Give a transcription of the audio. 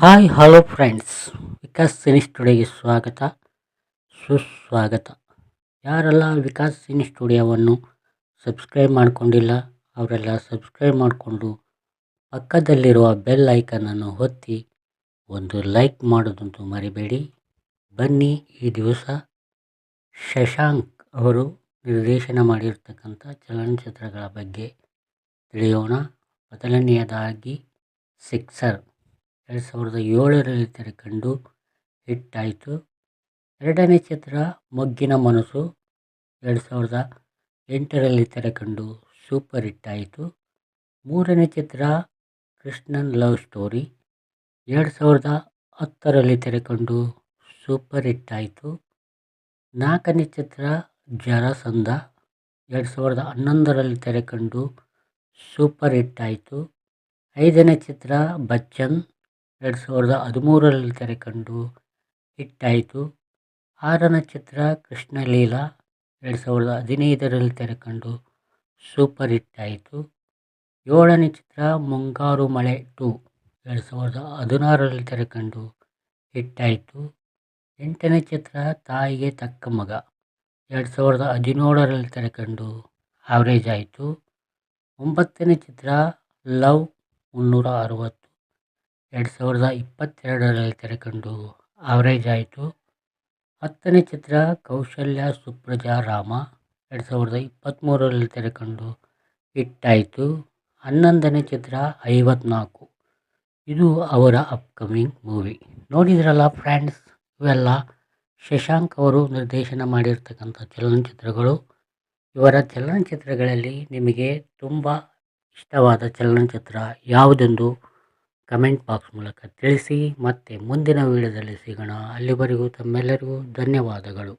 Hi hello friends, Vikas cine ಸ್ಟುಡಿಯೋಗೆ ಸ್ವಾಗತ ಸುಸ್ವಾಗತ. ಯಾರೆಲ್ಲ ವಿಕಾಸ್ ಸಿನಿ ಸ್ಟುಡಿಯೋವನ್ನು ಸಬ್ಸ್ಕ್ರೈಬ್ ಮಾಡಿಕೊಂಡಿಲ್ಲ ಅವರೆಲ್ಲ ಸಬ್ಸ್ಕ್ರೈಬ್ ಮಾಡಿಕೊಂಡು ಪಕ್ಕದಲ್ಲಿರುವ ಬೆಲ್ ಐಕನನ್ನು ಒತ್ತಿ ಒಂದು ಲೈಕ್ ಮಾಡೋದಂತೂ ಮರಿಬೇಡಿ. ಬನ್ನಿ, ಈ ದಿವಸ ಶಶಾಂಕ್ ಅವರು ನಿರ್ದೇಶನ ಮಾಡಿರ್ತಕ್ಕಂಥ ಚಲನಚಿತ್ರಗಳ ಬಗ್ಗೆ ತಿಳಿಯೋಣ. ಮೊದಲನೆಯದಾಗಿ ಸಿಕ್ಸರ್ 2007ರಲ್ಲಿ ತೆರೆಕಂಡು ಹಿಟ್ ಆಯಿತು. ಎರಡನೇ ಚಿತ್ರ ಮೊಗ್ಗಿನ ಮನಸ್ಸು 2008ರಲ್ಲಿ ತೆರೆಕಂಡು ಸೂಪರ್ ಹಿಟ್ ಆಯಿತು. ಮೂರನೇ ಚಿತ್ರ ಕೃಷ್ಣನ್ ಲವ್ ಸ್ಟೋರಿ 2010ರಲ್ಲಿ ತೆರೆಕಂಡು ಸೂಪರ್ ಹಿಟ್ ಆಯಿತು. ನಾಲ್ಕನೇ ಚಿತ್ರ ಜರಾಸಂಧ 2011ರಲ್ಲಿ ತೆರೆಕಂಡು ಸೂಪರ್ ಹಿಟ್ ಆಯಿತು. ಐದನೇ ಚಿತ್ರ ಬಚ್ಚನ್ 2013ರಲ್ಲಿ ತೆರೆಕಂಡು ಹಿಟ್ ಆಯಿತು. ಆರನೇ ಚಿತ್ರ ಕೃಷ್ಣಲೀಲಾ 2015ರಲ್ಲಿ ತೆರೆಕಂಡು ಸೂಪರ್ ಹಿಟ್ ಆಯಿತು. ಏಳನೇ ಚಿತ್ರ ಮುಂಗಾರು ಮಳೆ 2 2016ರಲ್ಲಿ ತೆರೆಕಂಡು ಹಿಟ್ ಆಯಿತು. ಎಂಟನೇ ಚಿತ್ರ ತಾಯಿಗೆ ತಕ್ಕ ಮಗ 2017ರಲ್ಲಿ ತೆರೆಕಂಡು ಆವ್ರೇಜ್ ಆಯಿತು. ಒಂಬತ್ತನೇ ಚಿತ್ರ ಲವ್ 360 2022ರಲ್ಲಿ ತೆರೆಕಂಡು ಆವ್ರೇಜ್ ಆಯಿತು. ಹತ್ತನೇ ಚಿತ್ರ ಕೌಶಲ್ಯ ಸುಪ್ರಜಾ ರಾಮ 2023ರಲ್ಲಿ ತೆರೆಕಂಡು ಹಿಟ್ ಆಯಿತು. 11ನೇ ಚಿತ್ರ 54, ಇದು ಅವರ ಅಪ್ಕಮಿಂಗ್ ಮೂವಿ. ನೋಡಿದ್ರಲ್ಲ ಫ್ರೆಂಡ್ಸ್, ಇವೆಲ್ಲ ಶಶಾಂಕ್ ಅವರು ನಿರ್ದೇಶನ ಮಾಡಿರ್ತಕ್ಕಂಥ ಚಲನಚಿತ್ರಗಳು. ಇವರ ಚಲನಚಿತ್ರಗಳಲ್ಲಿ ನಿಮಗೆ ತುಂಬ ಇಷ್ಟವಾದ ಚಲನಚಿತ್ರ ಯಾವುದೆಂದು ಕಮೆಂಟ್ ಬಾಕ್ಸ್ ಮೂಲಕ ತಿಳಿಸಿ. ಮತ್ತೆ ಮುಂದಿನ ವಿಡಿಯೋದಲ್ಲಿ ಸಿಗೋಣ. ಅಲ್ಲಿವರೆಗೂ ತಮ್ಮೆಲ್ಲರಿಗೂ ಧನ್ಯವಾದಗಳು.